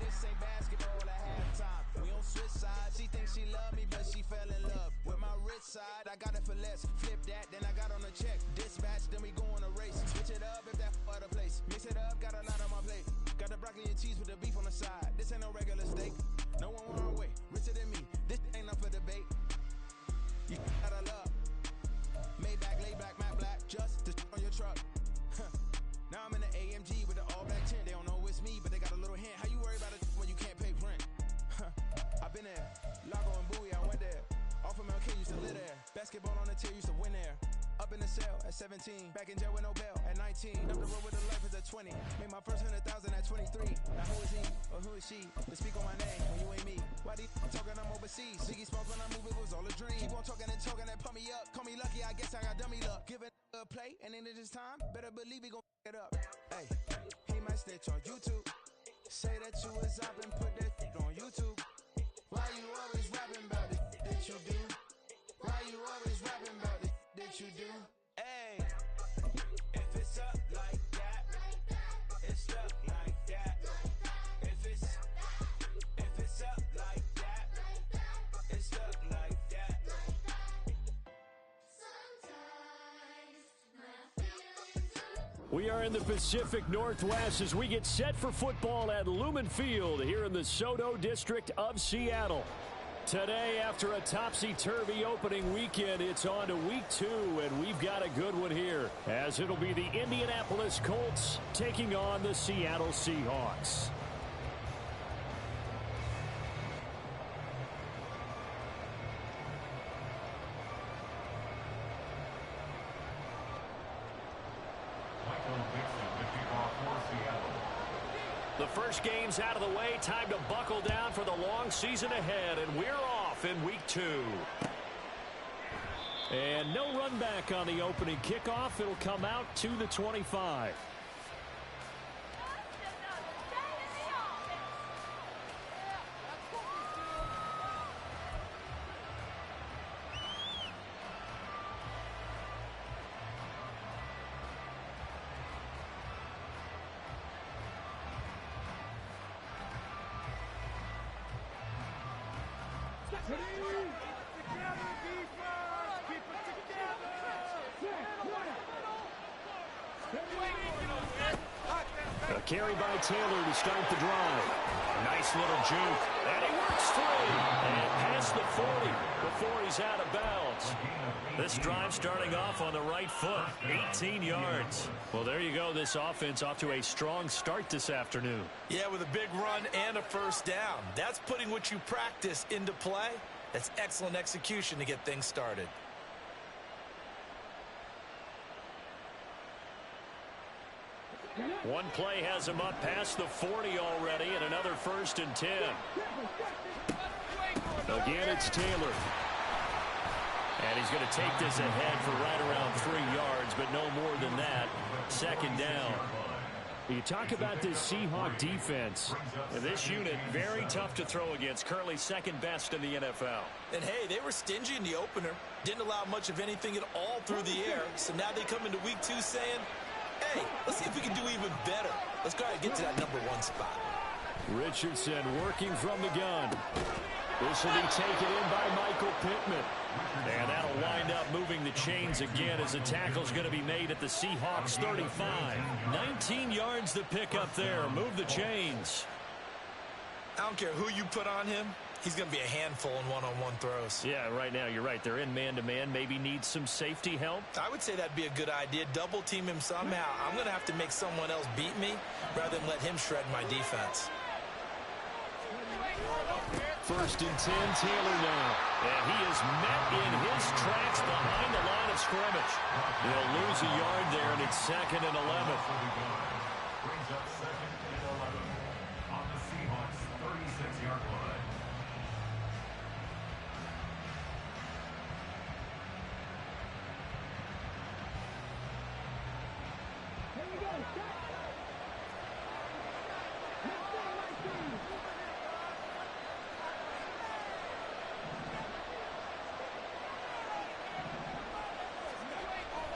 this ain't basketball at halftime. We on switch sides. She thinks she love me, but she fell in love with my rich side. I got it for less. Flip that, then I got on a check. Dispatch, then we go on a race. Switch it up if that other place. Mix it up, got a lot on my plate. Got the broccoli and cheese with the beef on the side. This ain't no regular steak. No one want our way. Richer than me. This ain't up for debate. You gotta love. Maybach, lay back, matte black. Just to on your truck. Now I'm in the AMG with the all black tint. They don't know it's me, but they got a little hint. How you worry about it when you can't pay rent? I've been there. Lago and Bowie, I went there. Off of MLK, used to live there. Basketball on the tier, used to win there. Up in the cell at 17. Back in jail with no bail at 19. Up the road with the life is at 20. Made my first 100,000 at 23. Now who is he or who is she? To speak on my name when you ain't me. Why these talking I'm overseas? Ziggy Smalls when I move, it was all a dream. Keep on talking and pump me up. Call me lucky, I guess I got dummy luck. Give it a play and then it is time. Better believe we gon' it up. Hey, he might snitch on YouTube. Say that you was up and put that on YouTube. Why you always rapping about it that you do? Why you always rapping about it that you do? Hey, if it's up like that, it's up like that. If it's up like that, it's up like that. We are in the Pacific Northwest as we get set for football at Lumen Field here in the SoDo district of Seattle. Today, after a topsy-turvy opening weekend, it's on to week 2, and we've got a good one here, as it'll be the Indianapolis Colts taking on the Seattle Seahawks. The first game's out of the way. Time to buckle down for the long season ahead, and we're off in week 2. And no run back on the opening kickoff. It'll come out to the 25. A carry by Taylor to start the drive. Nice little juke. And he works through. And past the 40 before he's out of bounds. This drive starting off on the right foot. 18 yards. Well, there you go. This offense off to a strong start this afternoon. Yeah, with a big run and a first down. That's putting what you practice into play. That's excellent execution to get things started. One play has him up past the 40 already, and another 1st and 10. Again, it's Taylor. And he's going to take this ahead for right around 3 yards, but no more than that. 2nd down. You talk about this Seahawk defense. This unit, very tough to throw against. Currently 2nd best in the NFL. And, hey, they were stingy in the opener. Didn't allow much of anything at all through the air. So now they come into week 2 saying, hey, let's see if we can do even better. Let's go ahead and get to that number 1 spot. Richardson working from the gun. This will be taken in by Michael Pittman. And that'll wind up moving the chains again as the tackle's going to be made at the Seahawks 35. 19 yards to pick up there. Move the chains. I don't care who you put on him. He's going to be a handful in one-on-one throws. Yeah, right now, you're right. They're in man-to-man. Maybe needs some safety help. I would say that'd be a good idea. Double team him somehow. I'm going to have to make someone else beat me rather than let him shred my defense. 1st and 10, Taylor now. And he is met in his tracks behind the line of scrimmage. He'll lose a yard there, and it's 2nd and 11. Brings up 2nd and 11 on the Seahawks 36-yard line.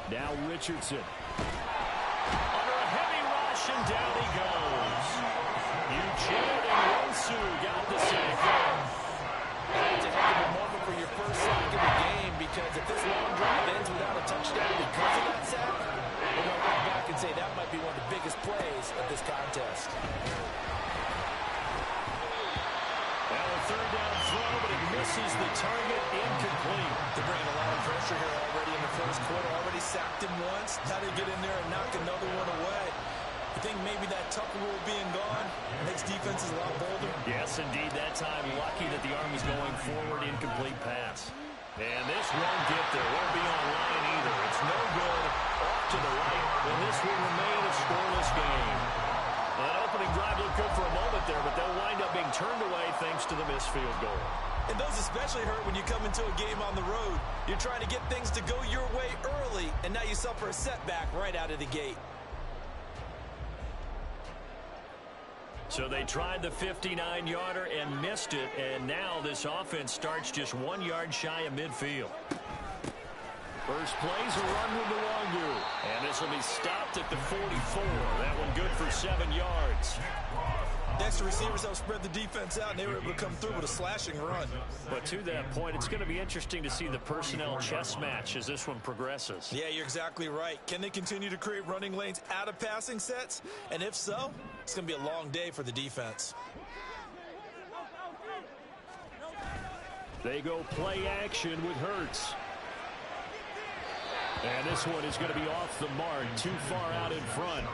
Now Richardson. Under a heavy rush, and down he goes. You cheered and Suh got the sack. It's a heck of a moment for your first sack of the game, because if this long drive ends without a touchdown because of that sack, we're going to look back and say that might be one of the biggest plays of this contest. Now a third down throw, but it misses the target, incomplete. They're bringing a lot of pressure here already in the first quarter. Already sacked him once. Now they get in there and knock another one away. I think maybe that Tucker rule being gone makes defenses a lot bolder. Yes, indeed. That time, lucky that the arm was going forward, incomplete pass. And this won't get there. Won't be on line either. It's no good. Off to the right, and this will remain a scoreless game. That opening drive looked good for a moment there, but they'll wind up being turned away thanks to the missed field goal. And those especially hurt when you come into a game on the road. You're trying to get things to go your way early, and now you suffer a setback right out of the gate. So they tried the 59-yarder and missed it, and now this offense starts just 1 yard shy of midfield. First play's a run with Nwangwu, and this will be stopped at the 44. That one good for 7 yards. Next, the receivers help spread the defense out, and they were able to come through with a slashing run. But to that point, it's going to be interesting to see the personnel chess match as this one progresses. Yeah, you're exactly right. Can they continue to create running lanes out of passing sets? And if so, it's going to be a long day for the defense. They go play action with Hurts. And this one is going to be off the mark, too far out in front.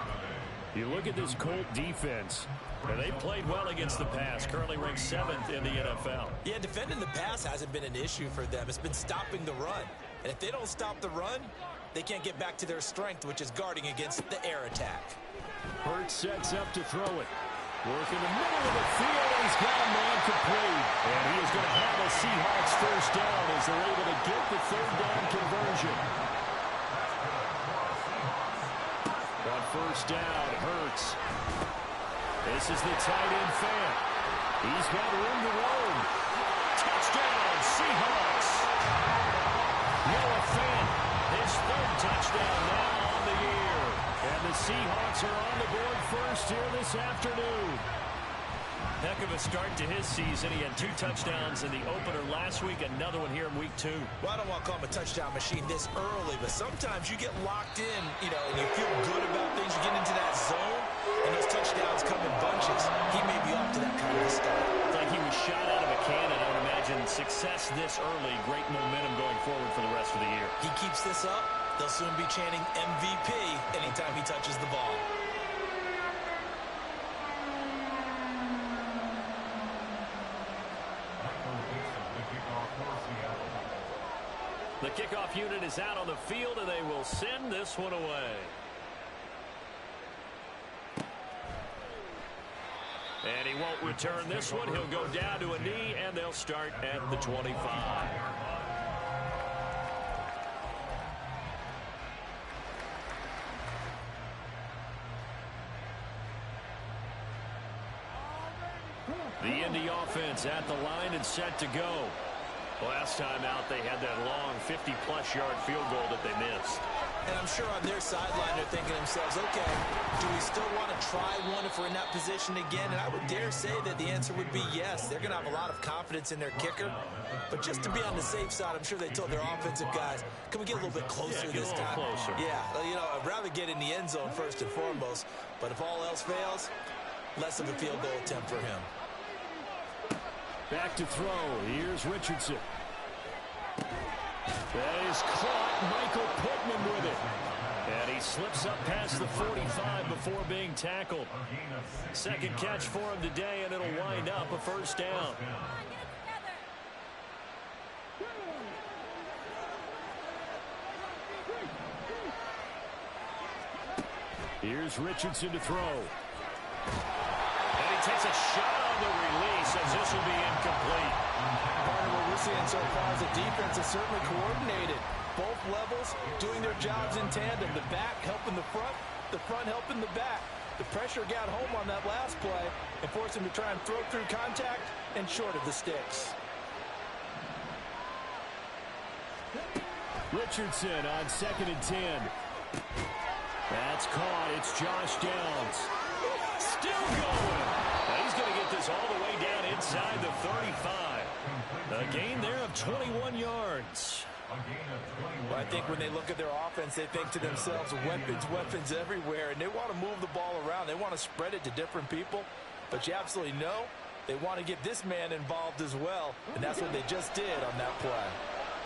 You look at this Colt defense, and they've played well against the pass, currently ranked 7th in the NFL. Yeah, defending the pass hasn't been an issue for them. It's been stopping the run. And if they don't stop the run, they can't get back to their strength, which is guarding against the air attack. Hurts sets up to throw it. Work in the middle of the field, and he's got a man complete. And he is going to have a Seahawks first down as they're able to get the third down conversion. On first down, Hurts. This is the tight end fan. He's got room to roam. Touchdown, Seahawks. Noah Fant, his third touchdown now on the year. And the Seahawks are on the board first here this afternoon. Heck of a start to his season. He had 2 touchdowns in the opener last week, another one here in week 2. Well, I don't want to call him a touchdown machine this early, but sometimes you get locked in, and you feel good about things. You get into that zone, and those touchdowns come in bunches. He may be off to that kind of a start. It's like he was shot out of a cannon. I would imagine success this early, great momentum going forward for the rest of the year. He keeps this up, they'll soon be chanting MVP anytime he touches the ball. The kickoff unit is out on the field, and they will send this one away. And he won't return this one. He'll go down to a knee, and they'll start at the 25. The Indy offense at the line and set to go. Last time out, they had that long 50-plus yard field goal that they missed. And I'm sure on their sideline, they're thinking to themselves, okay, do we still want to try one if we're in that position again? And I would dare say that the answer would be yes. They're going to have a lot of confidence in their kicker. But just to be on the safe side, I'm sure they told their offensive guys, can we get a little bit closer this time? Closer. Yeah, I'd rather get in the end zone first and foremost. But if all else fails, less of a field goal attempt for him. Back to throw. Here's Richardson. That is caught. Michael Pittman with it. And he slips up past the 45 before being tackled. Second catch for him today, and it'll wind up a first down. Here's Richardson to throw. And he takes a shot on the release as this will be incomplete. Part of what we're seeing so far is the defense is certainly coordinated. Both levels doing their jobs in tandem. The back helping the front helping the back. The pressure got home on that last play and forced him to try and throw through contact and short of the sticks. Richardson on 2nd and 10. That's caught. It's Josh Downs. Still going. Now he's going to get this all the way down inside the 35. A gain there of 21 yards. Well, I think when they look at their offense, they think to themselves, weapons, weapons everywhere, and they want to move the ball around. They want to spread it to different people, but you absolutely know they want to get this man involved as well, and that's what they just did on that play.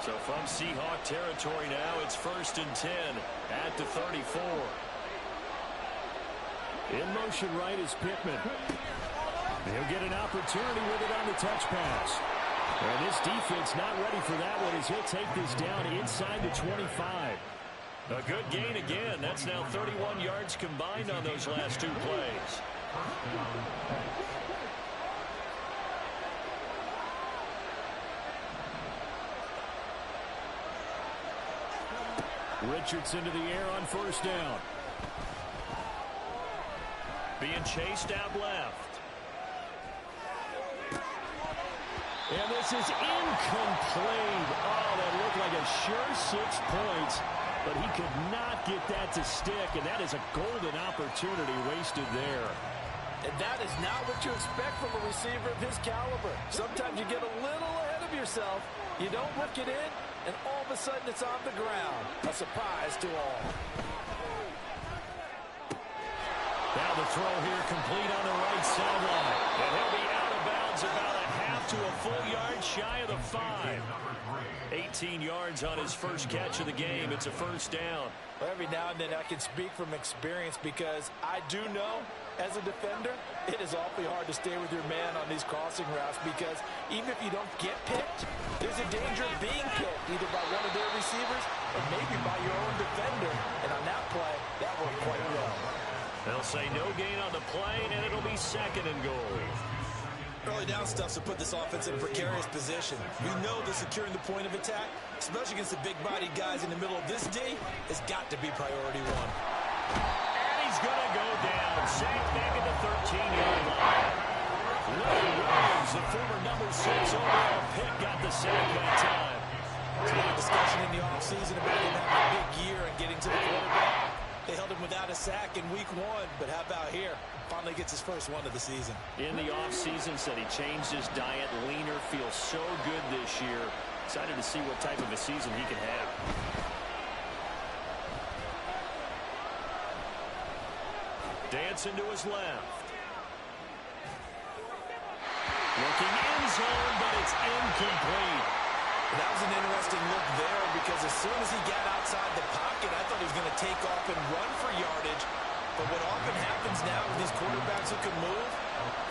So from Seahawk territory now, it's 1st and 10 at the 34. In motion right is Pittman. He'll get an opportunity with it on the touch pass. And this defense not ready for that one as he'll take this down inside the 25. A good gain again. That's now 31 yards combined on those last two plays. Richardson to the air on 1st down. Being chased out left. And this is incomplete. Oh, that looked like a sure 6 points, but he could not get that to stick, and that is a golden opportunity wasted there. And that is not what you expect from a receiver of his caliber. Sometimes you get a little ahead of yourself. You don't look it in, and all of a sudden it's on the ground. A surprise to all. Now the throw here complete on the right sideline. And he'll be out of bounds about a half to a full yard shy of the 5. 18 yards on his first catch of the game. It's a 1st down. Well, every now and then I can speak from experience because I do know as a defender it is awfully hard to stay with your man on these crossing routes because even if you don't get picked, there's a danger of being picked either by one of their receivers or maybe by your own defender. And on that play, that worked quite well. They'll say no gain on the play, and it'll be 2nd and goal. Early down stuff's to put this offense in a precarious position. We know that securing the point of attack, especially against the big-bodied guys in the middle of this D, has got to be priority one. And he's going to go down. Sacked back at the 13-yard line. Leonard Williams, the former number 6 overall pick, got the sack that time. There's a lot of discussion in the offseason about him having a big year and getting to the quarterback. They held him without a sack in week 1, but how about here? Finally gets his first one of the season. In the offseason, said he changed his diet, leaner, feels so good this year. Excited to see what type of a season he can have. Dancing to his left. Looking end zone, but it's incomplete. That was an interesting look there because as soon as he got outside the pocket, I thought he was going to take off and run for yardage. But what often happens now with these quarterbacks who can move,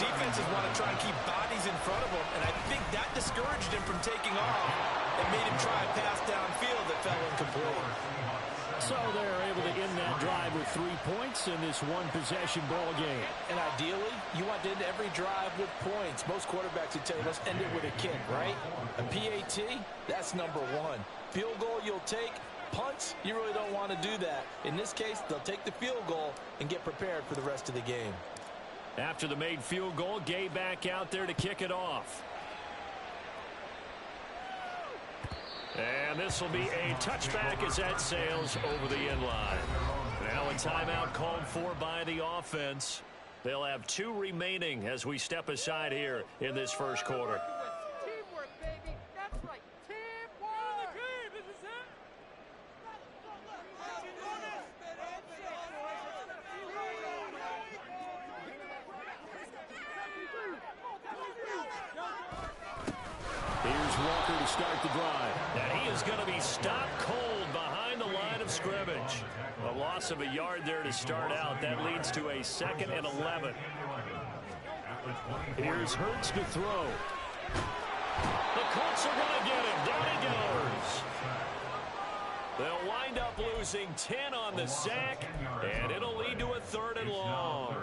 defenses want to try and keep bodies in front of them, and I think that discouraged him from taking off and made him try a pass downfield that fell incomplete. So they're able to end that drive with 3 points in this one-possession ball game. And ideally, you want to end every drive with points. Most quarterbacks would tell you, let's end it with a kick, right? A PAT, that's number 1. Field goal you'll take. Punts, you really don't want to do that. In this case, they'll take the field goal and get prepared for the rest of the game. After the made field goal, Gay back out there to kick it off. And this will be a touchback as that sails over the end line. Now a timeout called for by the offense. They'll have 2 remaining as we step aside here in this first quarter. Teamwork, baby. That's right. Teamwork. This is it. Here's Walker to start the drive. And he is going to be stopped cold behind the line of scrimmage. A loss of a yard there to start out. That leads to a 2nd and 11. Here's Hurts to throw. The Colts are going to get him. Down he goes. They'll wind up losing 10 on the sack, and it'll lead to a 3rd and long.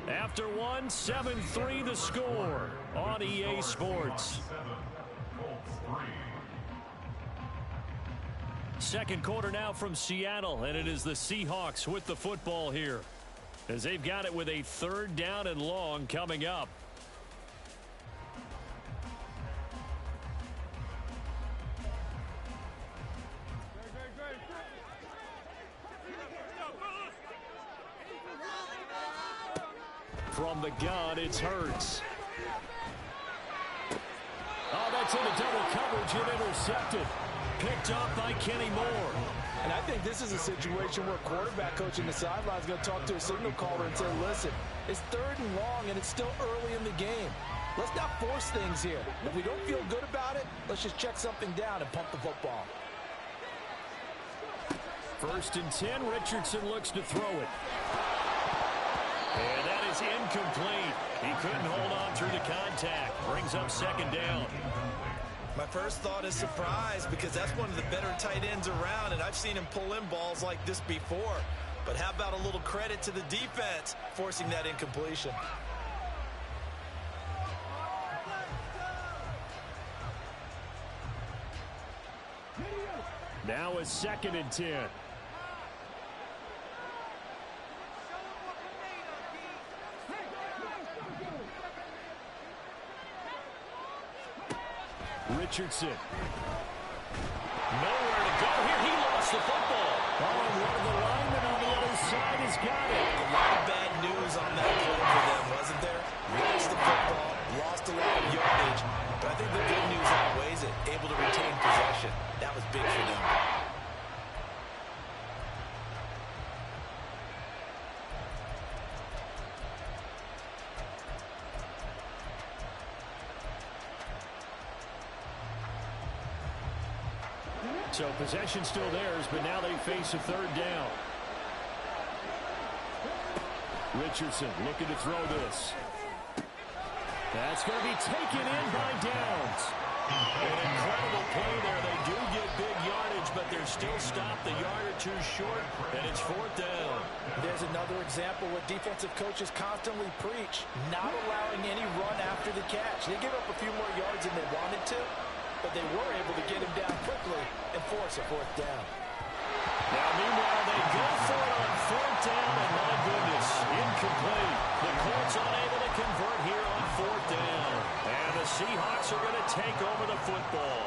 After one, 7-3 the score on EA Sports. Second quarter now from Seattle, and it is the Seahawks with the football here, as they've got it with a 3rd down and long coming up. From the gun, it's Hurts. Oh, that's into double coverage and intercepted. Picked up by Kenny Moore. And I think this is a situation where quarterback coach in the sideline is going to talk to a signal caller and say, listen, it's 3rd and long and it's still early in the game. Let's not force things here. If we don't feel good about it, let's just check something down and pump the football. 1st and 10, Richardson looks to throw it. And that is incomplete. He couldn't hold on through the contact. Brings up 2nd down. My first thought is surprise because that's one of the better tight ends around, and I've seen him pull in balls like this before. But how about a little credit to the defense forcing that incompletion? Now a 2nd and 10. Richardson. Nowhere to go here. He lost the football. Oh, and one of the linemen on the other side has got it. A lot of bad news on that play for them, wasn't there? Lost the football, lost a lot of yardage, but I think the good news outweighs it. Able to retain possession. That was big for them. So possession still theirs, but now they face a 3rd down. Richardson looking to throw this. That's going to be taken in by Downs. An incredible play there. They do get big yardage, but they're still stopped a yard or two short, and it's 4th down. There's another example where defensive coaches constantly preach, not allowing any run after the catch. They give up a few more yards than they wanted to, but they were able to get him down quickly and force a 4th down. Now, meanwhile, they go for it on 4th down, and my goodness, incomplete. The Colts unable to convert here on 4th down. And the Seahawks are going to take over the football.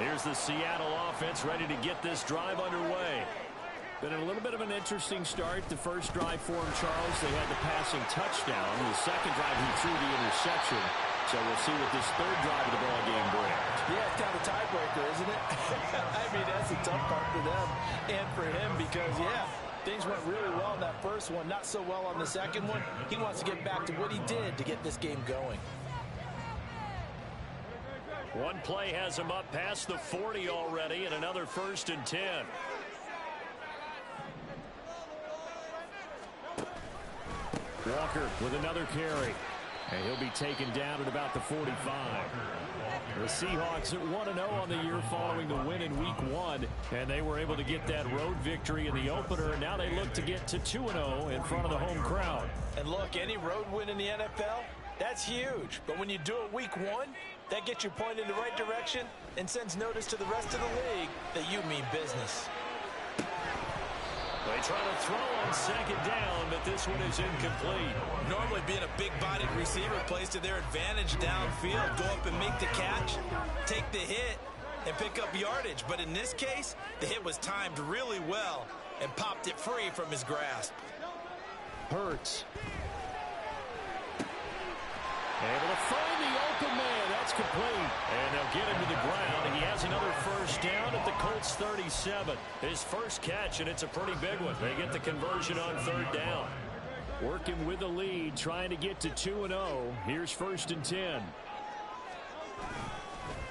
Here's the Seattle offense ready to get this drive underway. Been a little bit of an interesting start. The first drive for him, Charles, they had the passing touchdown. The second drive, he threw the interception. So we'll see what this 3rd drive of the ball game brings. Yeah, it's kind of a tiebreaker, isn't it? I mean, that's a tough part for them and for him because, yeah, things went really well in that first one, not so well on the second one. He wants to get back to what he did to get this game going. One play has him up past the 40 already, and another 1st and 10. Walker with another carry. And he'll be taken down at about the 45. The Seahawks at 1-0 on the year following the win in Week 1. And they were able to get that road victory in the opener. And now they look to get to 2-0 in front of the home crowd. And look, any road win in the NFL, that's huge. But when you do it Week 1, that gets you pointed in the right direction and sends notice to the rest of the league that you mean business. They try to throw on 2nd down, but this one is incomplete. Normally being a big-bodied receiver plays to their advantage downfield. Go up and make the catch, take the hit, and pick up yardage. But in this case, the hit was timed really well and popped it free from his grasp. Hurts. Able to find the open man. That's complete. And they'll get him to the ground. And he has another 1st down at the Colts 37. His first catch, and it's a pretty big one. They get the conversion on 3rd down. Working with the lead, trying to get to 2-0. Here's 1st and 10.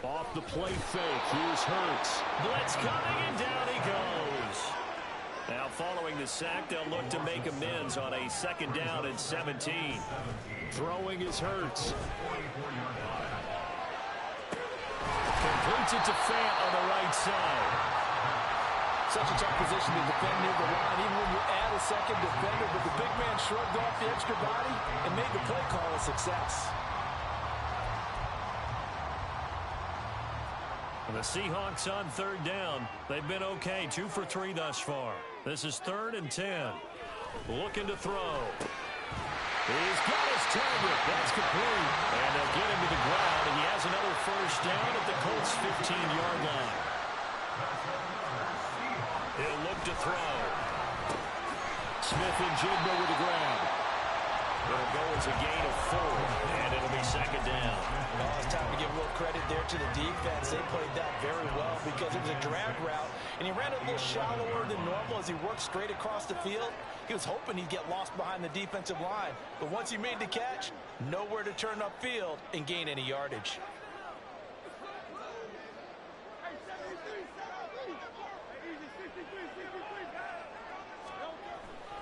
Off the play fake. Here's Hurts. Blitz coming, and down he goes. Now following the sack, they'll look to make amends on a 2nd down and 17. Throwing is Hurts. Completes it to Fant on the right side. Such a tough position to defend near the line, even when you add a 2nd defender. But the big man shrugged off the extra body and made the play call a success. The Seahawks on 3rd down. They've been okay, 2 for 3 thus far. This is 3rd and 10. Looking to throw. He's got his target. That's complete. And they'll get him to the ground. And he has another 1st down at the Colts 15-yard line. He'll look to throw. Smith and Jigba with the grab. it's a gain of 4, and it'll be second down. Oh, it's time to give a little credit there to the defense. They played that very well because it was a drag route, and he ran it a little shallower than normal as he worked straight across the field. He was hoping he'd get lost behind the defensive line, but once he made the catch, nowhere to turn upfield and gain any yardage.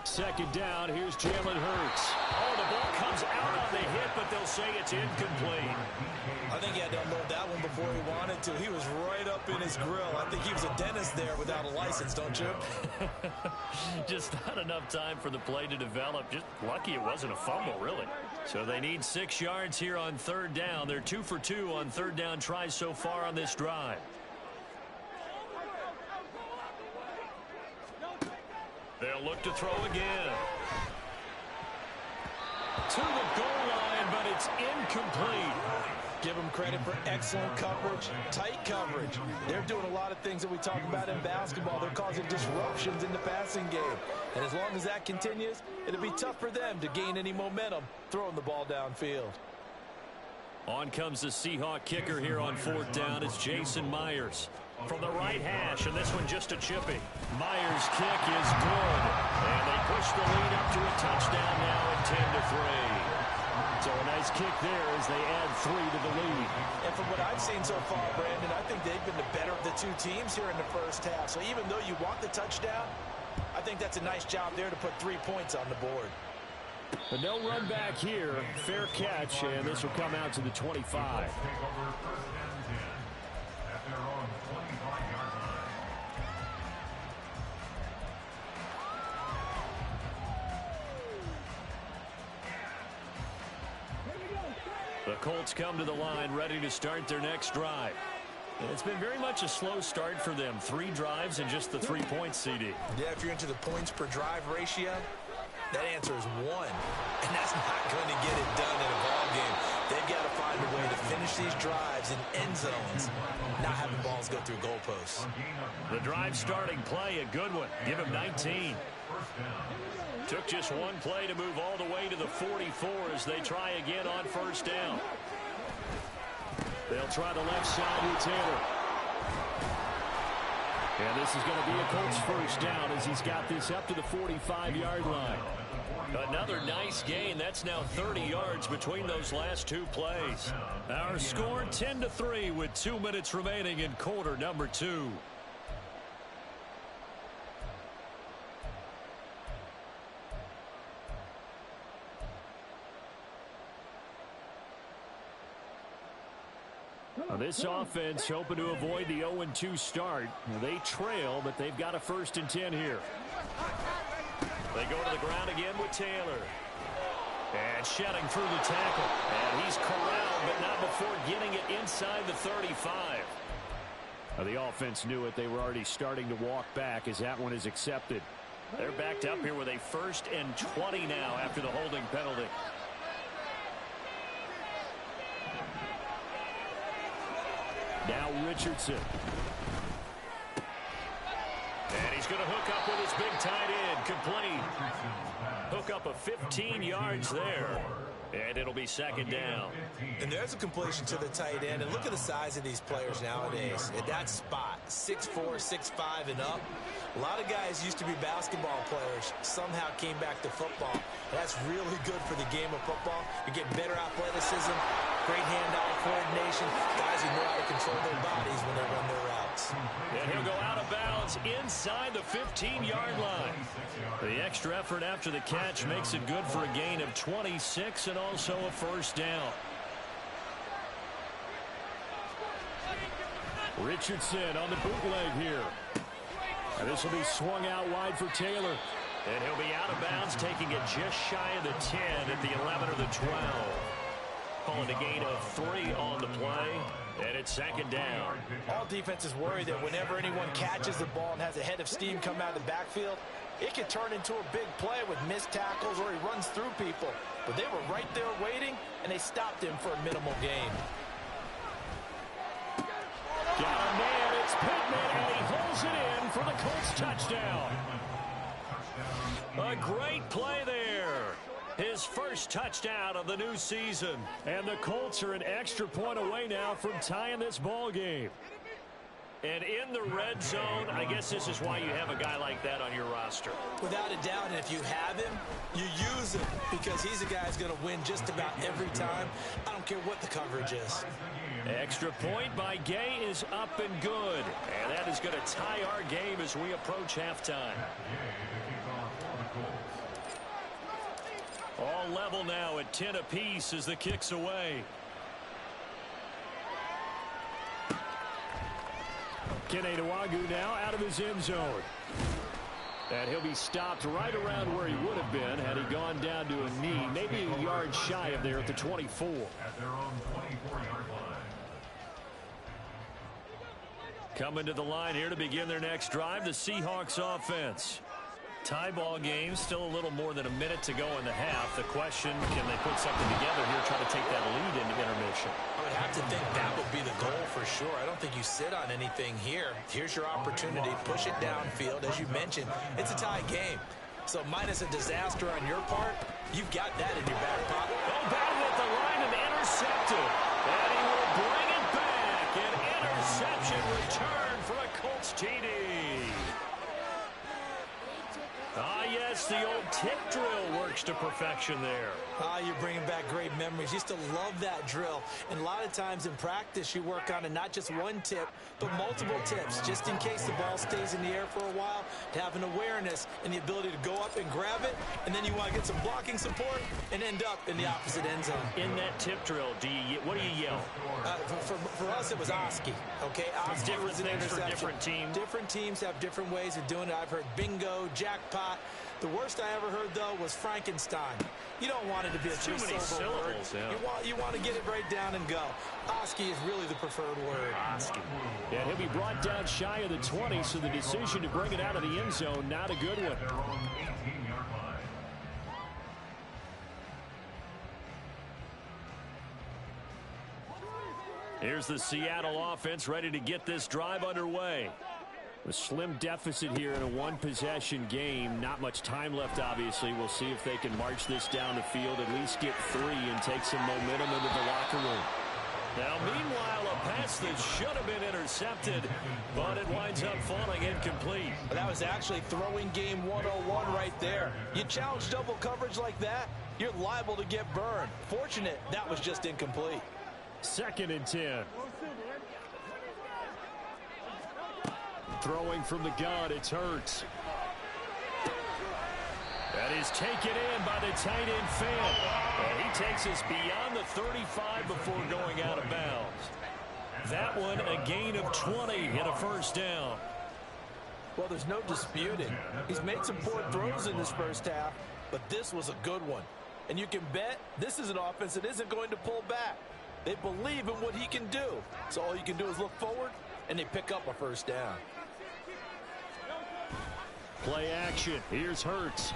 Second down, here's Jalen Hurts. Oh, the ball comes out on the hit, but they'll say it's incomplete. I think he had to unload that one before he wanted to. He was right up in his grill. I think he was a dentist there without a license, don't you? Just not enough time for the play to develop. Just lucky it wasn't a fumble, really. So they need 6 yards here on third down. They're 2 for 2 on third down tries so far on this drive. They'll look to throw again. To the goal line, but it's incomplete. Give them credit for excellent coverage, tight coverage. They're doing a lot of things that we talk about in basketball. They're causing disruptions in the passing game. And as long as that continues, it'll be tough for them to gain any momentum throwing the ball downfield. On comes the Seahawk kicker here on fourth down. It's Jason Myers. From the right hash, and this one just a chipping. Myers' kick is good. And they push the lead up to a touchdown now at 10-3. So a nice kick there as they add 3 to the lead. And from what I've seen so far, Brandon, I think they've been the better of the two teams here in the first half. So even though you want the touchdown, I think that's a nice job there to put 3 points on the board. But no run back here. Fair catch, and this will come out to the 25. The Colts come to the line ready to start their next drive. And it's been very much a slow start for them. 3 drives and just the 3 points, CD. Yeah, if you're into the points per drive ratio, that answer is 1. And that's not going to get it done in a ball game. They've got to find a way to finish these drives in end zones, not having balls go through goalposts. The drive starting play, a good one. Give him 19. Took just 1 play to move all the way to the 44 as they try again on first down. They'll try the left side with Taylor. And this is going to be a Colts first down as he's got this up to the 45-yard line. Another nice gain. That's now 30 yards between those last 2 plays. Our score 10-3 with 2 minutes remaining in quarter number 2. This offense hoping to avoid the 0-2 start. They trail, but they've got a 1st and 10 here. They go to the ground again with Taylor. And shedding through the tackle. And he's corralled, but not before getting it inside the 35. The offense knew it. They were already starting to walk back as that one is accepted. They're backed up here with a 1st and 20 now after the holding penalty. Now Richardson. And he's going to hook up with his big tight end. Complete. Hook up of 15 yards there. And it'll be second down. And there's a completion to the tight end. And look at the size of these players nowadays. At that spot, 6'4", 6'5", and up. A lot of guys used to be basketball players. Somehow came back to football. That's really good for the game of football. You're getting better athleticism, great hand-eye coordination. Guys who know how to control their bodies when they run their routes. And he'll go out of bounds inside the 15-yard line. The extra effort after the catch makes it good for a gain of 26 and also a first down. Richardson on the bootleg here. And this will be swung out wide for Taylor. And he'll be out of bounds, taking it just shy of the 10 at the 11 or the 12. Calling a gain of 3 on the play. And it's second down. All defenses worry that whenever anyone catches the ball and has a head of steam come out of the backfield, it could turn into a big play with missed tackles or he runs through people. But they were right there waiting, and they stopped him for a minimal gain. Got a man, it's Pittman, and he holds it in for the Colts touchdown. A great play there. His first touchdown of the new season. And the Colts are an extra point away now from tying this ball game. And in the red zone, I guess this is why you have a guy like that on your roster. Without a doubt, and if you have him, you use him because he's a guy who's going to win just about every time. I don't care what the coverage is. Extra point by Gay is up and good. And that is going to tie our game as we approach halftime. All level now at 10 apiece as the kick's away. Kene Nwangwu now out of his end zone. And he'll be stopped right around where he would have been had he gone down to a knee, maybe a yard shy of there at the 24. At their own 24-yard line. Coming to the line here to begin their next drive, the Seahawks offense. Tie ball game, still a little more than a minute to go in the half. The question, can they put something together here, try to take that lead into intermission? I would have to think that would be the goal for sure. I don't think you sit on anything here. Here's your opportunity. Push it downfield. As you mentioned, it's a tie game. So minus a disaster on your part, you've got that in your back pocket. Oh, batted at the line and intercepted. And he will bring it back. An interception return for a Colts TD. Ah, yes, the old tip drill works to perfection there. Ah, you're bringing back great memories. Used to love that drill. And a lot of times in practice, you work on it, not just one tip, but multiple tips, just in case the ball stays in the air for a while, to have an awareness and the ability to go up and grab it, and then you want to get some blocking support and end up in the opposite end zone. In that tip drill, what do you yell? For us, it was Oski. Okay, Oski was an interception. For different teams. Different teams have different ways of doing it. I've heard bingo, jackpot. The worst I ever heard, though, was Frankenstein. You don't want it to be a three-syllable word. Yeah. You want to get it right down and go. Oski is really the preferred word. Oski. Yeah, he'll be brought down shy of the 20, so the decision to bring it out of the end zone, not a good one. Their own 18-yard line. Here's the Seattle offense ready to get this drive underway. A slim deficit here in a one-possession game. Not much time left, obviously. We'll see if they can march this down the field, at least get 3, and take some momentum into the locker room. Now, meanwhile, a pass that should have been intercepted, but it winds up falling incomplete. That was actually throwing game 101 right there. You challenge double coverage like that, you're liable to get burned. Fortunate that was just incomplete. 2nd and 10. Throwing from the gun, it's Hurts. That is taken in by the tight end Fant. And he takes us beyond the 35 before going out of bounds. That one, a gain of 20 and a first down. Well, there's no disputing. He's made some poor throws in this first half, but this was a good one. And you can bet this is an offense that isn't going to pull back. They believe in what he can do. So all you can do is look forward, and they pick up a first down. Play action. Here's Hurts.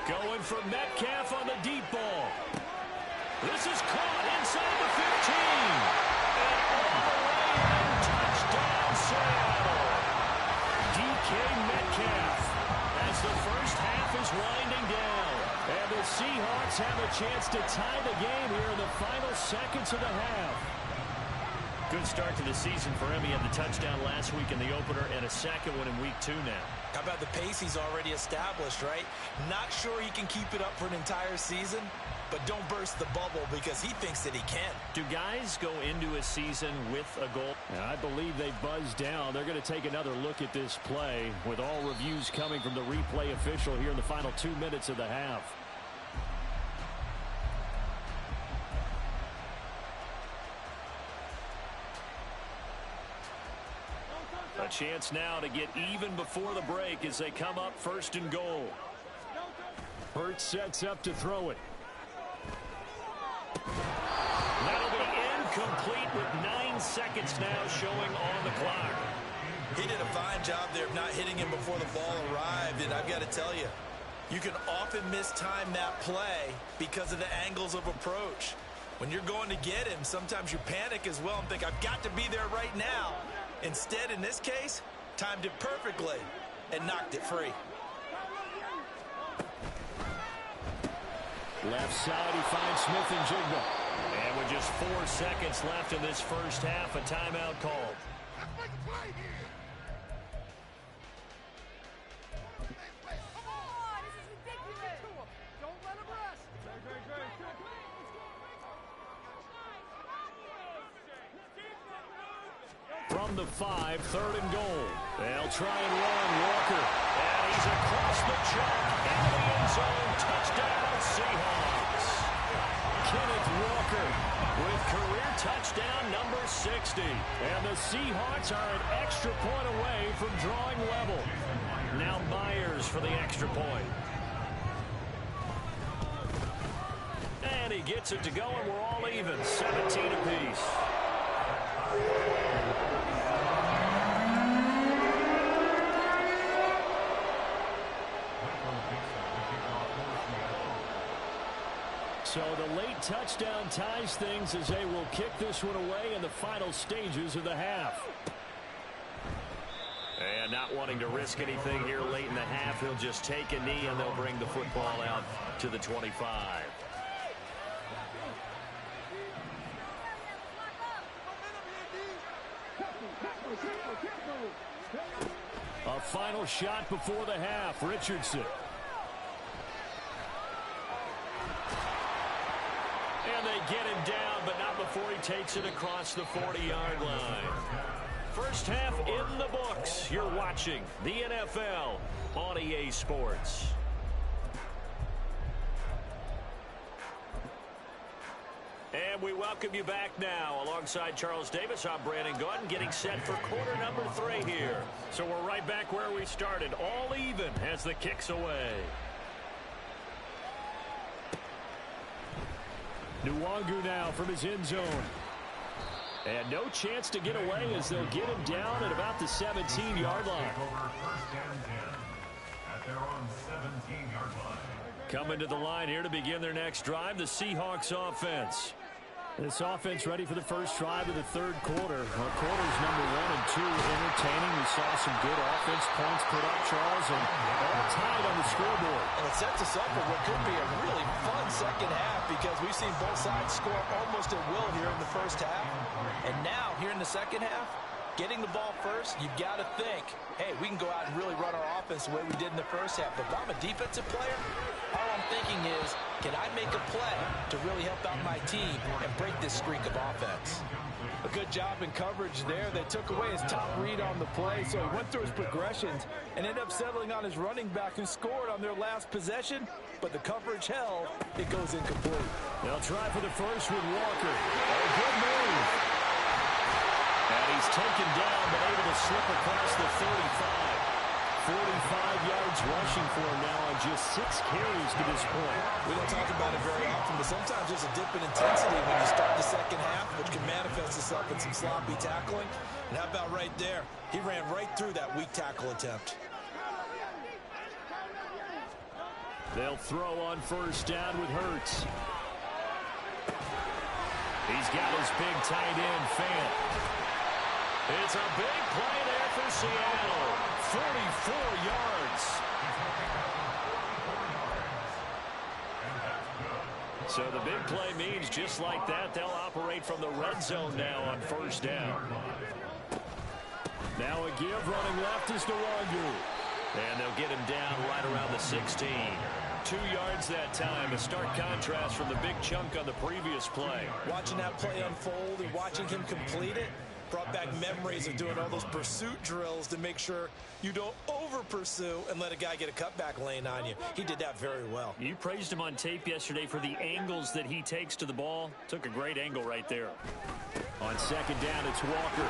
Going for Metcalf on the deep ball. This is caught inside the 15. And all the way in. Touchdown, Seattle. DK Metcalf as the first half is winding down. And the Seahawks have a chance to tie the game here in the final seconds of the half. Good start to the season for him. He had the touchdown last week in the opener and a second one in week 2 now. How about the pace he's already established, right? Not sure he can keep it up for an entire season, but don't burst the bubble because he thinks that he can. Do guys go into a season with a goal? I believe they buzzed down. They're going to take another look at this play with all reviews coming from the replay official here in the final 2 minutes of the half. A chance now to get even before the break as they come up 1st and goal. Hurts sets up to throw it. That'll be incomplete with 9 seconds now showing on the clock. He did a fine job there of not hitting him before the ball arrived, and I've got to tell you, you can often mistime that play because of the angles of approach. When you're going to get him, sometimes you panic as well and think, I've got to be there right now. Instead, in this case, timed it perfectly and knocked it free. Left side, he finds Smith and Jigba. And with just 4 seconds left in this first half, a timeout called. Let's make a play here. Come on, this is ridiculous. Don't let him rest. From the 5, 3rd and goal. They'll try and run Walker. And he's across the chalk into the end zone. Touchdown, Seahawks. Kenneth Walker with career touchdown number 60. And the Seahawks are an extra point away from drawing level. Now Myers for the extra point. And he gets it to go, and we're all even, 17 apiece. So the late touchdown ties things as they will kick this one away in the final stages of the half. And not wanting to risk anything here late in the half, he'll just take a knee and they'll bring the football out to the 25. A final shot before the half, Richardson. And they get him down, but not before he takes it across the 40-yard line. First half in the books. You're watching the NFL on EA Sports. And we welcome you back now. Alongside Charles Davis, I'm Brandon Gaudin, getting set for quarter number 3 here. So we're right back where we started, all even as the kick's away. Nwangu now from his end zone. And no chance to get away as they'll get him down at about the 17-yard line. At their own 17-yard line. Coming to the line here to begin their next drive, the Seahawks offense. This offense ready for the first drive of the third quarter. Quarters number 1 and 2 entertaining. We saw some good offense points put up, Charles, and all tied on the scoreboard. And it sets us up for what could be a really fun second half because we've seen both sides score almost at will here in the first half. And now, here in the second half, getting the ball first, you've got to think, hey, we can go out and really run our offense the way we did in the first half. But if I'm a defensive player, all I'm thinking is, can I make a play to really help out my team and break this streak of offense? A good job in coverage there. They took away his top read on the play, so he went through his progressions and ended up settling on his running back who scored on their last possession, but the coverage held. It goes incomplete. They'll try for the first with Walker. A good move. And he's taken down, but able to slip across the 35. 45 yards rushing for him now on just 6 carries to this point. We don't talk about it very often, but sometimes there's a dip in intensity when you start the second half, which can manifest itself in some sloppy tackling. And how about right there? He ran right through that weak tackle attempt. They'll throw on first down with Hurts. He's got his big tight end, Fant. It's a big play there for Seattle. 44 yards. So the big play means just like that, they'll operate from the red zone now on first down. Now a give running left is Nwangu. And they'll get him down right around the 16. 2 yards that time, a stark contrast from the big chunk on the previous play. Watching that play unfold and watching him complete it brought back memories of doing all those pursuit drills to make sure you don't over-pursue and let a guy get a cutback lane on you. He did that very well. You praised him on tape yesterday for the angles that he takes to the ball. Took a great angle right there. On second down, it's Walker.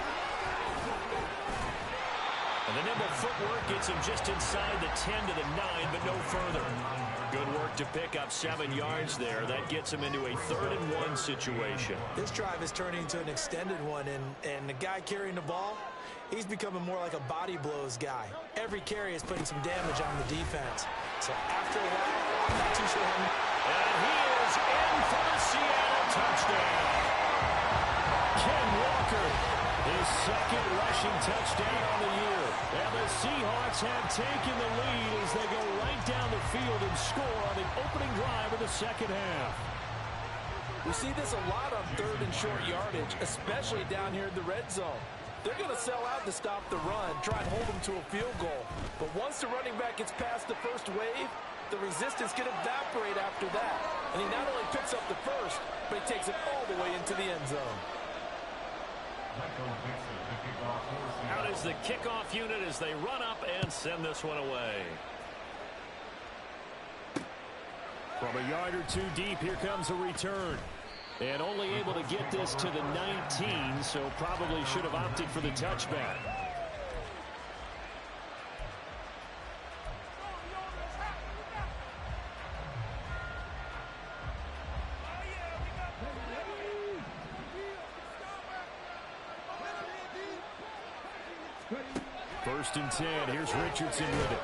And the nimble footwork gets him just inside the 10 to the 9, but no further. Good work to pick up 7 yards there. That gets him into a 3rd and 1 situation. This drive is turning into an extended one, and the guy carrying the ball, he's becoming more like a body blows guy. Every carry is putting some damage on the defense. So after a while, I'm not too sure how many. And he is in for the Seattle touchdown. Ken Walker, his 2nd rushing touchdown on the year. And the Seahawks have taken the lead as they go right down the field and score on the opening drive of the second half. We see this a lot on third and short yardage, especially down here in the red zone. They're going to sell out to stop the run, try and hold them to a field goal. But once the running back gets past the first wave, the resistance can evaporate after that. And he not only picks up the first, but he takes it all the way into the end zone. Out is the kickoff unit as they run up and send this one away. From a yard or two deep, here comes a return. And only able to get this to the 19, so probably should have opted for the touchback. First and 10. Here's Richardson with it.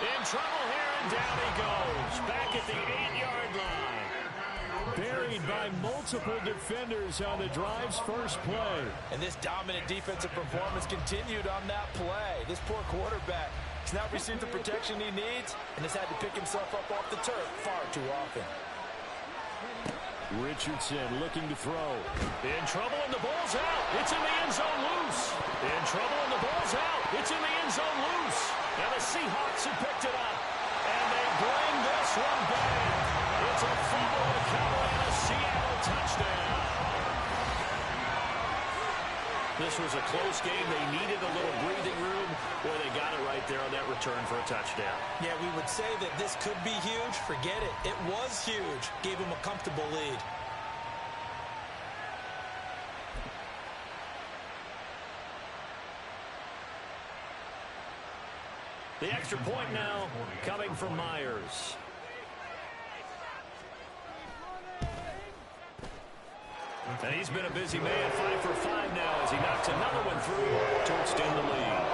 In trouble here, and down he goes. Back at the 8-yard line. Buried by multiple defenders on the drive's first play. And this dominant defensive performance continued on that play. This poor quarterback has not received the protection he needs and has had to pick himself up off the turf far too often. Richardson looking to throw. In trouble, and the ball's out. It's in the end zone loose. In trouble, and the ball's out. It's in the end zone loose. Now the Seahawks have picked it up. And they bring this one back. It's a fumble recovery and a Seattle touchdown. This was a close game. They needed a little breathing room. Boy, they got it right there on that return for a touchdown. Yeah, we would say that this could be huge. Forget it. It was huge. Gave him a comfortable lead. The extra point now coming from Myers. And he's been a busy man, 5 for 5 now as he knocks another one through to extend the lead.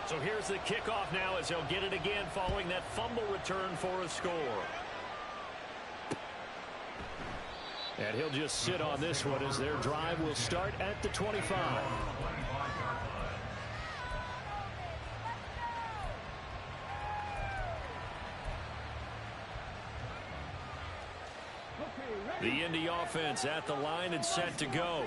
So here's the kickoff now as he'll get it again following that fumble return for a score. And he'll just sit on this one as their drive will start at the 25. The Indy offense at the line and set to go.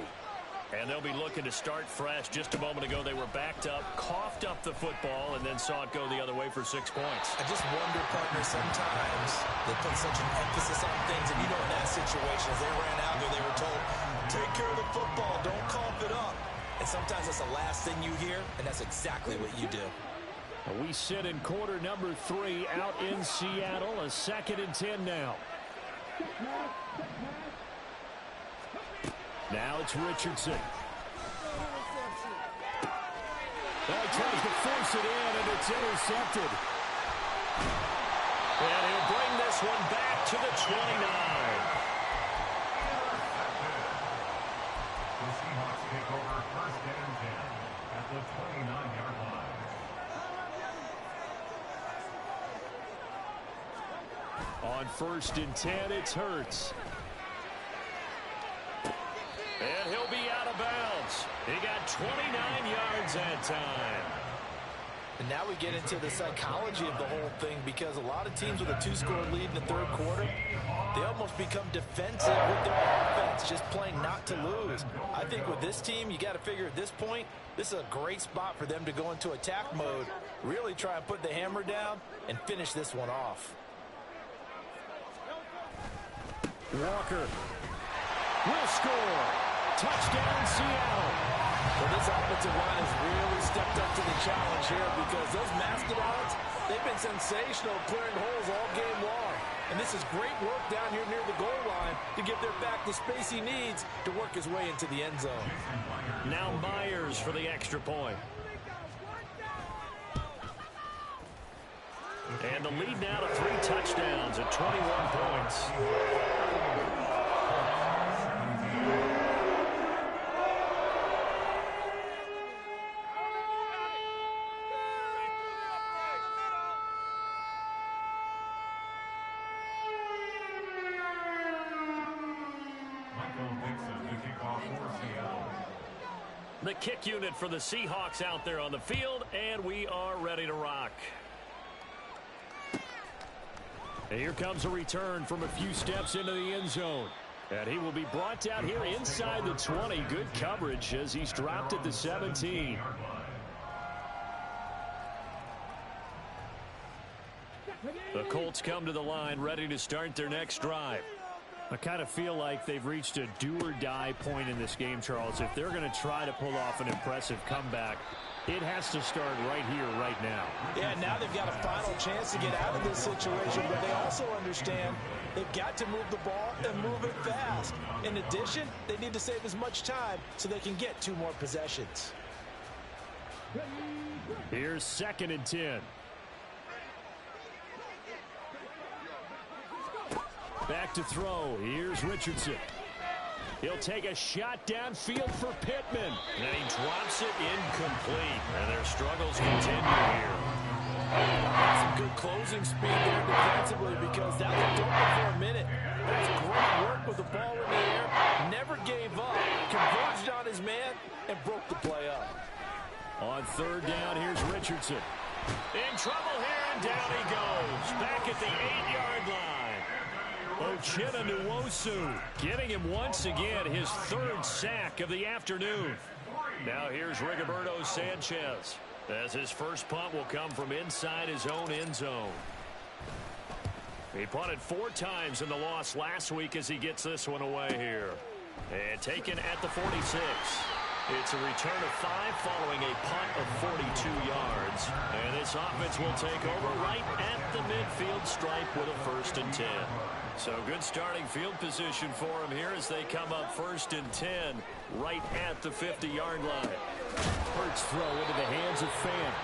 And they'll be looking to start fresh. Just a moment ago, they were backed up, coughed up the football, and then saw it go the other way for 6 points. I just wonder, partner, sometimes they put such an emphasis on things, and you know in that situation, as they ran out there, they were told, take care of the football, don't cough it up. And sometimes that's the last thing you hear, and that's exactly what you do. We sit in quarter number 3 out in Seattle, a 2nd and 10 now. Now it's Richardson. He tries to force it in, and it's intercepted. And he'll bring this one back to the 29. The Seahawks take over 1st and 10 at the 29-yard line. On 1st and 10, it's Hurts. And he'll be out of bounds. He got 29 yards that time. And now we get into the psychology of the whole thing, because a lot of teams with a 2-score lead in the third quarter, they almost become defensive with their offense, just playing not to lose. I think with this team, you got to figure at this point, this is a great spot for them to go into attack mode, really try and put the hammer down and finish this one off. Walker will score. Touchdown, Seattle. Well, this offensive line has really stepped up to the challenge here, because those Mastodons, they've been sensational clearing holes all game long. And this is great work down here near the goal line to give their back the space he needs to work his way into the end zone. Now Myers for the extra point. And the lead now to 3 touchdowns at 21 points. The kick unit for the Seahawks out there on the field, and we are ready to rock. And here comes a return from a few steps into the end zone. And he will be brought down here inside the 20. Good coverage as he's dropped at the 17. The Colts come to the line ready to start their next drive. I kind of feel like they've reached a do-or-die point in this game, Charles. If they're going to try to pull off an impressive comeback, it has to start right here, right now. Yeah, now they've got a final chance to get out of this situation, but they also understand they've got to move the ball and move it fast. In addition, they need to save as much time so they can get 2 more possessions. Here's 2nd and 10. Back to throw. Here's Richardson. He'll take a shot downfield for Pittman. And he drops it incomplete. And their struggles continue here. Some good closing speed there defensively because that looked open for a minute. That's great work with the ball in the air. Never gave up. Converged on his man and broke the play up. On 3rd down, here's Richardson. In trouble here, and down he goes. Back at the 8-yard line. Uchenna Nwosu getting him once again his 3rd sack of the afternoon. Now here's Rigoberto Sanchez as his first punt will come from inside his own end zone. He punted 4 times in the loss last week as he gets this one away here. And taken at the 46. It's a return of 5 following a punt of 42 yards. And this offense will take over right at the midfield stripe with a 1st and 10. So good starting field position for him here as they come up 1st and 10 right at the 50-yard line. Hurts throw into the hands of Fant.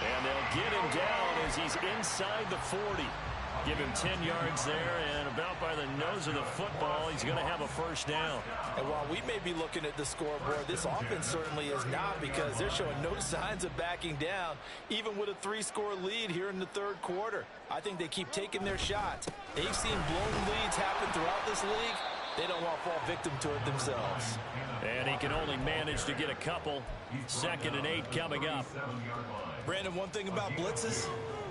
And they'll get him down as he's inside the 40. Give him 10 yards there, and about by the nose of the football, he's going to have a 1st down. And while we may be looking at the scoreboard, this offense certainly is not because they're showing no signs of backing down, even with a 3-score lead here in the 3rd quarter. I think they keep taking their shots. They've seen blown leads happen throughout this league. They don't want to fall victim to it themselves. And he can only manage to get a couple. 2nd and 8 coming up. Brandon, one thing about blitzes,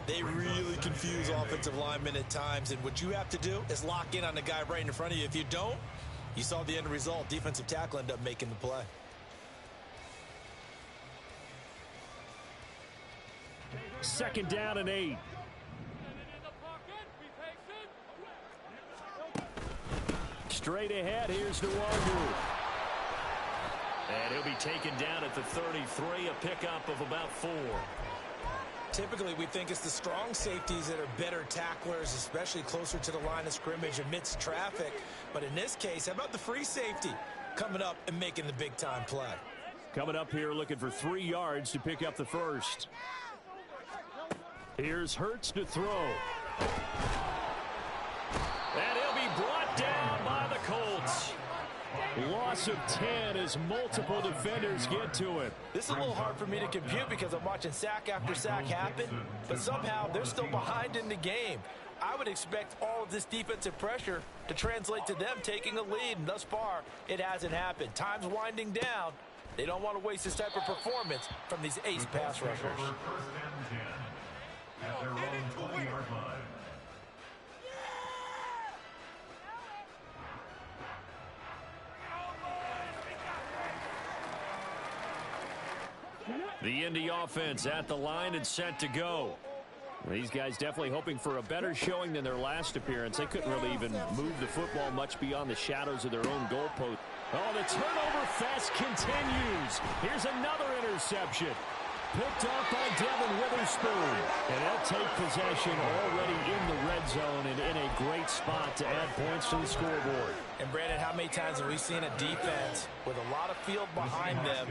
they really confuse offensive linemen at times, and what you have to do is lock in on the guy right in front of you. If you don't, you saw the end result. Defensive tackle ended up making the play. Second down and 8. Straight ahead, here's Nwosu. And he'll be taken down at the 33, a pickup of about 4. Typically, we think it's the strong safeties that are better tacklers, especially closer to the line of scrimmage amidst traffic. But in this case, how about the free safety coming up and making the big-time play? Coming up here looking for 3 yards to pick up the 1st. Here's Hurts to throw. And he'll be brought down by the Colts. Loss of 10 as multiple defenders get to it. This is a little hard for me to compute because I'm watching sack after sack happen, but somehow they're still behind in the game. I would expect all of this defensive pressure to translate to them taking a lead, and thus far, it hasn't happened. Time's winding down. They don't want to waste this type of performance from these ace pass rushers. At their own 20-yard line. The Indy offense at the line and set to go. These guys definitely hoping for a better showing than their last appearance. They couldn't really even move the football much beyond the shadows of their own goalpost. Oh, the turnover fest continues. Here's another interception. Picked off by Devin Witherspoon. And they'll take possession already in the red zone and in a great spot to add points to the scoreboard. And Brandon, how many times have we seen a defense with a lot of field behind them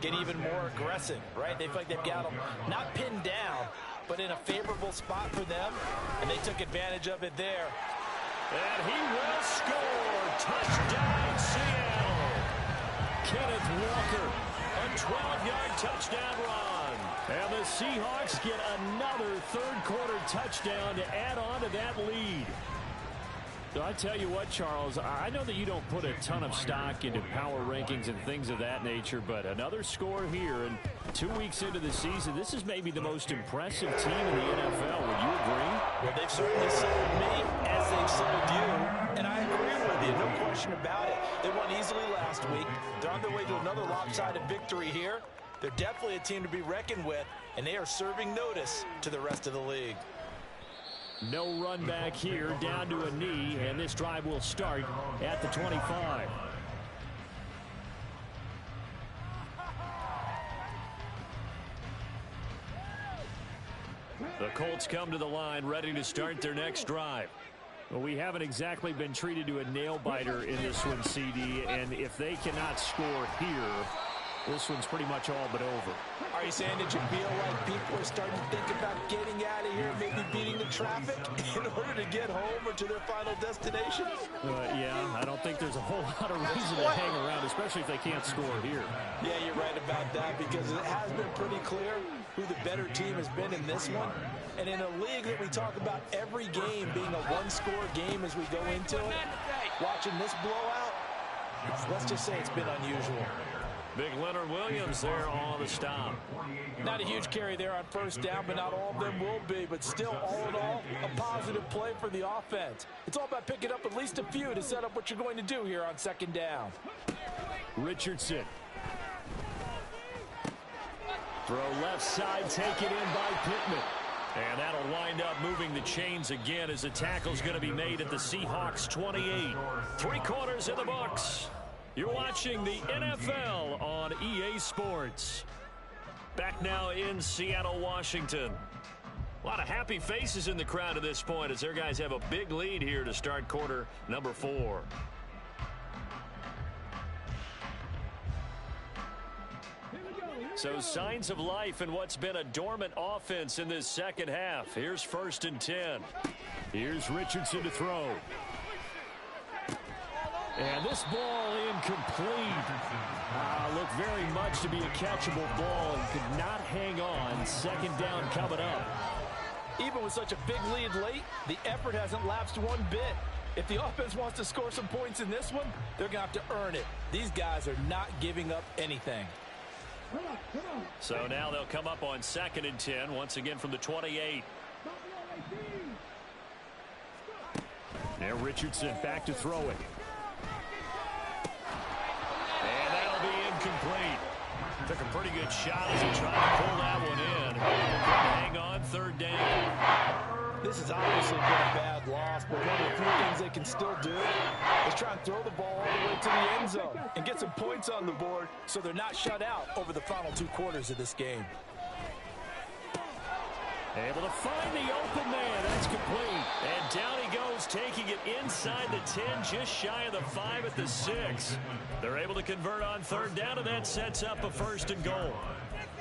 get even more aggressive, right? They feel like they've got them not pinned down, but in a favorable spot for them, and they took advantage of it there. And he will score. Touchdown, Seattle. Kenneth Walker, a 12-yard touchdown run. And the Seahawks get another third-quarter touchdown to add on to that lead. So I tell you what, Charles, I know that you don't put a ton of stock into power rankings and things of that nature, but another score here, and 2 weeks into the season, this is maybe the most impressive team in the NFL. Would you agree? Well, they've certainly sold me as they've sold you, and I agree with you, no question about it. They won easily last week. They're on their way to another lopsided victory here. They're definitely a team to be reckoned with, and they are serving notice to the rest of the league. No run back here, down to a knee, and this drive will start at the 25. The Colts come to the line, ready to start their next drive. Well, we haven't exactly been treated to a nail-biter in this one, CD, and if they cannot score here, this one's pretty much all but over. Are you saying that you feel like people are starting to think about getting out of here, maybe beating the traffic in order to get home or to their final destination? Yeah, I don't think there's a whole lot of reason to hang around, especially if they can't score here. Yeah, you're right about that, because it has been pretty clear who the better team has been in this one. And in a league that we talk about every game being a one-score game as we go into it, watching this blowout, let's just say it's been unusual. Big Leonard Williams there on the stop. Not a huge carry there on first down, but not all of them will be. But still, all in all, a positive play for the offense. It's all about picking up at least a few to set up what you're going to do here on second down. Richardson. Throw left side, taken in by Pittman. And that'll wind up moving the chains again as the tackle's going to be made at the Seahawks 28. 3 quarters in the books. You're watching the NFL on EA Sports. Back now in Seattle, Washington. A lot of happy faces in the crowd at this point as their guys have a big lead here to start quarter number 4. So signs of life in what's been a dormant offense in this second half. Here's 1st and 10. Here's Richardson to throw. And this ball incomplete. Looked very much to be a catchable ball and could not hang on. Second down coming up. Even with such a big lead late, the effort hasn't lapsed one bit. If the offense wants to score some points in this one, they're going to have to earn it. These guys are not giving up anything. So now they'll come up on 2nd and 10, once again from the 28. Now Richardson back to throw it. And that'll be incomplete. Took a pretty good shot as he tried to pull that one in. Hang on, 3rd down. This has obviously been a bad loss, but one of the few things they can still do is try and throw the ball all the way to the end zone and get some points on the board so they're not shut out over the final 2 quarters of this game. Able to find the open man. That's complete. And down he goes, taking it inside the 10, just shy of the 5 at the 6. They're able to convert on 3rd down, and that sets up a 1st and goal.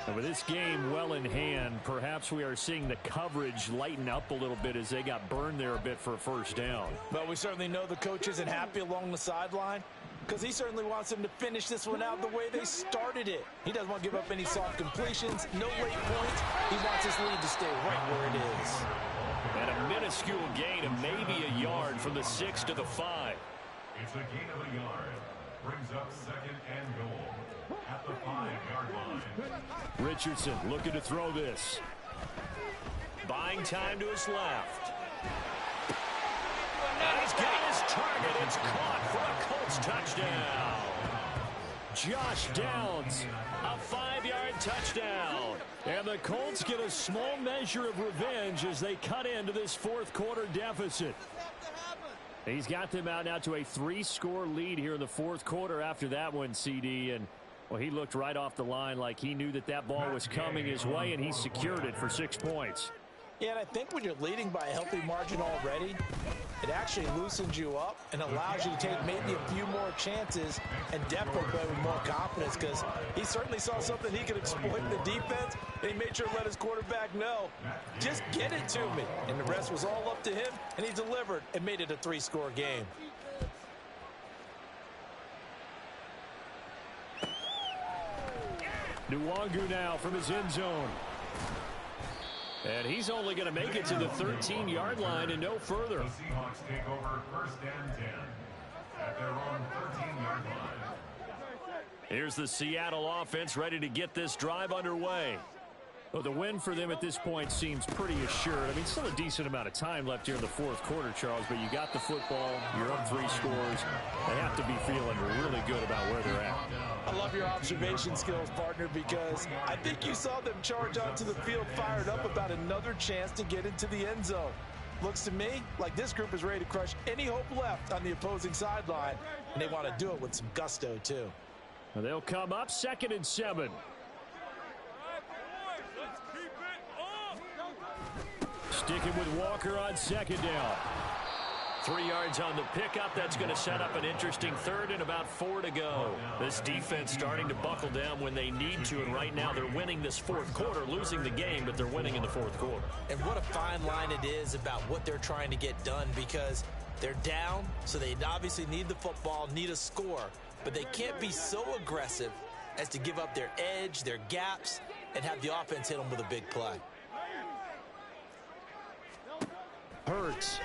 And with this game well in hand, perhaps we are seeing the coverage lighten up a little bit as they got burned there a bit for a 1st down. But we certainly know the coach isn't happy along the sideline because he certainly wants them to finish this one out the way they started it. He doesn't want to give up any soft completions, no late points. He wants his lead to stay right where it is. And a minuscule gain of maybe a yard from the 6 to the 5. It's a gain of a yard. Brings up 2nd and goal at the 5-yard line. Richardson looking to throw this. Buying time to his left. And he's got his target. It's caught for a Colts touchdown. Josh Downs, a 5-yard touchdown. And the Colts get a small measure of revenge as they cut into this 4th quarter deficit. He's got them out now to a 3-score lead here in the 4th quarter after that one, CD. And, well, he looked right off the line like he knew that that ball was coming his way, and he secured it for 6 points. Yeah, and I think when you're leading by a healthy margin already, it actually loosens you up and allows you to take maybe a few more chances and definitely play with more confidence because he certainly saw something he could exploit in the defense, and he made sure to let his quarterback know, just get it to me. And the rest was all up to him, and he delivered and made it a 3-score game. Nwangu now from his end zone. And he's only going to make it to the 13-yard line and no further. The Seahawks take over 1st and 10 at their own 13-yard line. Here's the Seattle offense ready to get this drive underway. Well, the win for them at this point seems pretty assured. I mean, still a decent amount of time left here in the fourth quarter, Charles, but you got the football, you're up 3 scores. They have to be feeling really good about where they're at. I love your observation skills, partner, because I think you saw them charge onto the field fired up about another chance to get into the end zone. Looks to me like this group is ready to crush any hope left on the opposing sideline, and they want to do it with some gusto, too. Well, they'll come up 2nd and 7. Sticking with Walker on 2nd down. 3 yards on the pickup. That's going to set up an interesting 3rd and about 4 to go. This defense starting to buckle down when they need to, and right now they're winning this fourth quarter, losing the game, but they're winning in the fourth quarter. And what a fine line it is about what they're trying to get done, because they're down, so they obviously need the football, need a score, but they can't be so aggressive as to give up their edge, their gaps, and have the offense hit them with a big play. Hurts.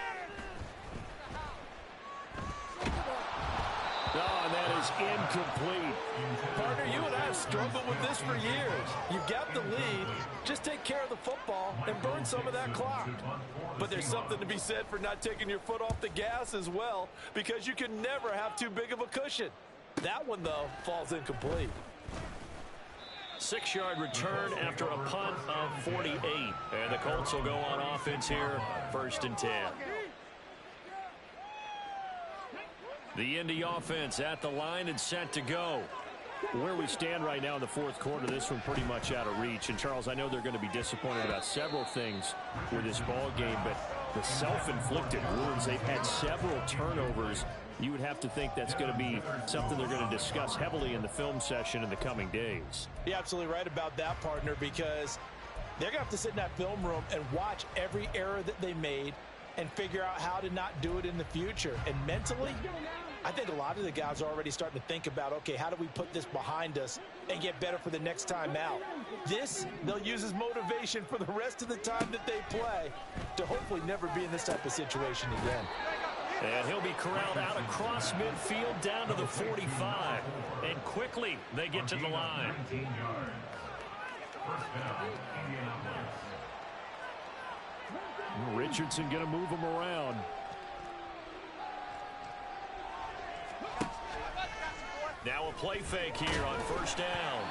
Oh, and that is incomplete. Partner, you and I have struggled with this for years. You've got the lead. Just take care of the football and burn some of that clock. But there's something to be said for not taking your foot off the gas as well, because you can never have too big of a cushion. That one, though, falls incomplete. 6-yard return after a punt of 48. And the Colts will go on offense here, 1st and 10. The Indy offense at the line and set to go. Where we stand right now in the fourth quarter, this one pretty much out of reach. And, Charles, I know they're going to be disappointed about several things with this ball game, but the self-inflicted wounds, they've had several turnovers. You would have to think that's going to be something they're going to discuss heavily in the film session in the coming days. You're absolutely right about that, partner, because they're going to have to sit in that film room and watch every error that they made and figure out how to not do it in the future. And mentally, I think a lot of the guys are already starting to think about, okay, how do we put this behind us and get better for the next time out? This, they'll use as motivation for the rest of the time that they play to hopefully never be in this type of situation again. And he'll be corralled out across midfield down to the 45. And quickly they get to the line. 19 yards. 1st down, Indianapolis. Richardson going to move him around. Now a play fake here on 1st down.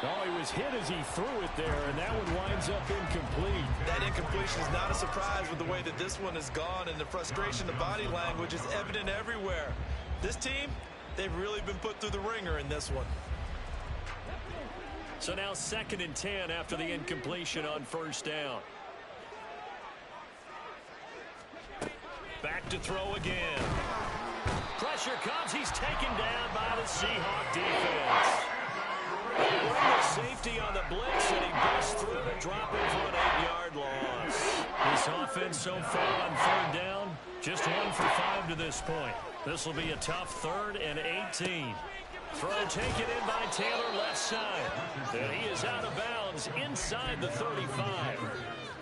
Oh, he was hit as he threw it there, and that one winds up incomplete. That incompletion is not a surprise with the way that this one has gone, and the frustration, the body language is evident everywhere. This team, they've really been put through the ringer in this one. So now 2nd and 10 after the incompletion on 1st down. Back to throw again. Pressure comes. He's taken down by the Seahawk defense. They bring the safety on the blitz, and he busts through to drop it for an 8-yard loss. This offense so far on 3rd down, just 1 for 5 to this point. This will be a tough 3rd and 18. Throw taken in by Taylor left side. And he is out of bounds inside the 35.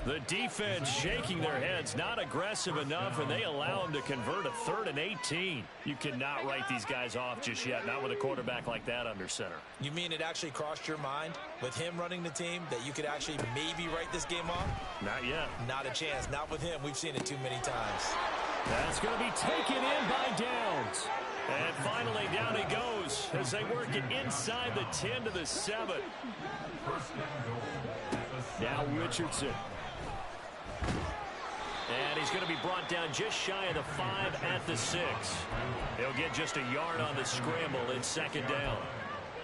The defense shaking their heads, not aggressive enough, and they allow him to convert a 3rd and 18. You cannot write these guys off just yet, not with a quarterback like that under center. You mean it actually crossed your mind with him running the team that you could actually maybe write this game off? Not yet. Not a chance. Not with him. We've seen it too many times. That's going to be taken in by Downs. And finally down he goes as they work it inside the 10 to the 7. 1st and goal. Now Richardson. And he's going to be brought down just shy of the 5 at the 6. He'll get just a yard on the scramble in 2nd down.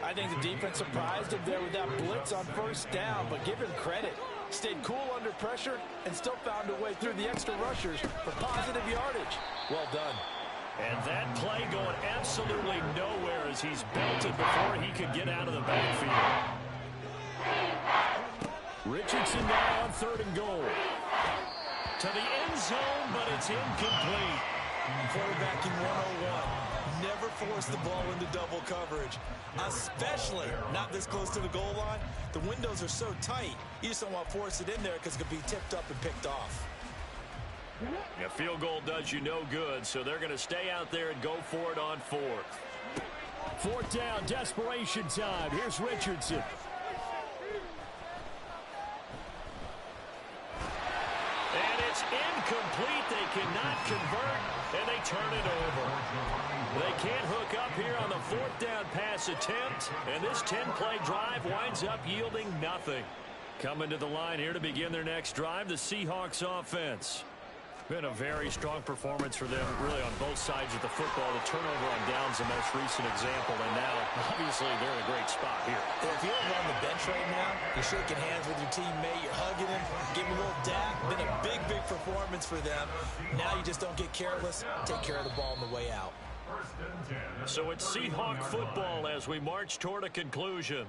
I think the defense surprised him there with that blitz on 1st down, but give him credit. Stayed cool under pressure and still found a way through the extra rushers for positive yardage. Well done. And that play going absolutely nowhere as he's belted before he could get out of the backfield. Richardson now on 3rd and goal. To the end zone, but it's incomplete. Quarterbacking 101. Never force the ball into double coverage, especially not this close to the goal line. The windows are so tight, you just don't want to force it in there because it could be tipped up and picked off. A field goal does you no good, so they're going to stay out there and go for it on fourth. Fourth down, desperation time. Here's Richardson. And it's incomplete. They cannot convert, and they turn it over. They can't hook up here on the fourth down pass attempt, and this 10-play drive winds up yielding nothing. Coming to the line here to begin their next drive, the Seahawks offense. Been a very strong performance for them, really, on both sides of the football. The turnover on downs, the most recent example, and now, obviously, they're in a great spot here. If you're on the bench right now, you're shaking hands with your teammate, you're hugging him, giving him a little dap. Been a big, big performance for them. Now you just don't get careless. Take care of the ball on the way out. So it's Seahawk football as we march toward a conclusion.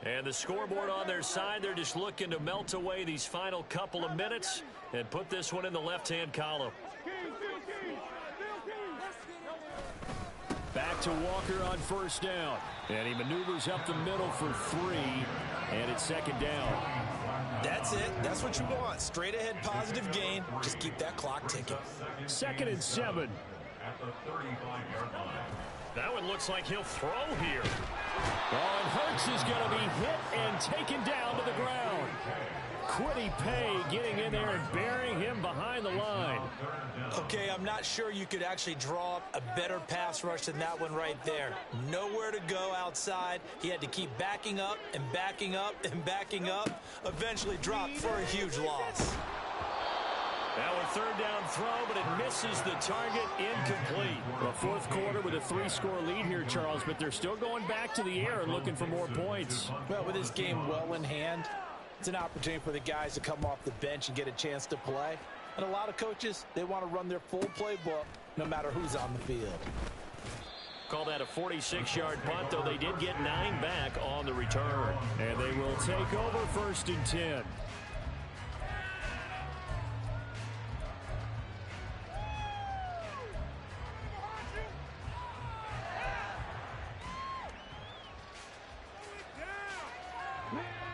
And the scoreboard on their side, they're just looking to melt away these final couple of minutes and put this one in the left-hand column. Back to Walker on first down. And he maneuvers up the middle for 3, and it's second down. That's it. That's what you want. Straight ahead positive gain. Just keep that clock ticking. 2nd and 7. At the 35-yard line. That one looks like he'll throw here. Oh, and Hurts is going to be hit and taken down to the ground. Kwity Paye getting in there and burying him behind the line. Okay, I'm not sure you could actually draw up a better pass rush than that one right there. Nowhere to go outside. He had to keep backing up and backing up and backing up. Eventually dropped for a huge loss. Now a third down throw, but it misses the target, incomplete. The fourth quarter with a 3-score lead here, Charles, but they're still going back to the air and looking for more points. Well, with this game well in hand, it's an opportunity for the guys to come off the bench and get a chance to play. And a lot of coaches, they want to run their full playbook no matter who's on the field. Call that a 46-yard punt, though they did get 9 back on the return. And they will take over 1st and 10.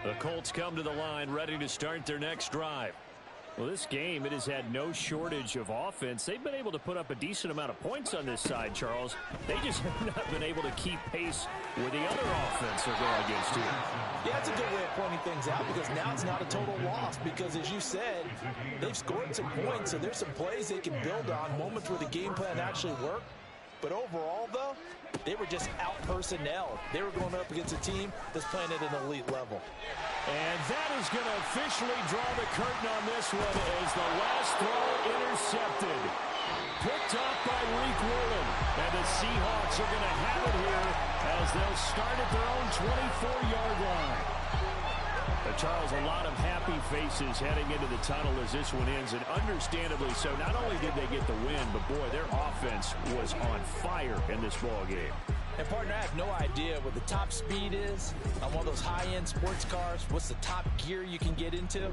The Colts come to the line ready to start their next drive. Well, this game, it has had no shortage of offense. They've been able to put up a decent amount of points on this side, Charles. They just have not been able to keep pace with the other offense they're going against here. Yeah, that's a good way of pointing things out because now it's not a total loss because, as you said, they've scored some points, so there's some plays they can build on, moments where the game plan actually worked. But overall, though, they were just out-personnel. They were going up against a team that's playing at an elite level. And that is going to officially draw the curtain on this one as the last throw intercepted. Picked off by Reek Woolen. And the Seahawks are going to have it here as they'll start at their own 24-yard line. Charles, a lot of happy faces heading into the tunnel as this one ends, and understandably so. Not only did they get the win, but boy, their offense was on fire in this ball game. And partner, I have no idea what the top speed is on one of those high-end sports cars. What's the top gear you can get into?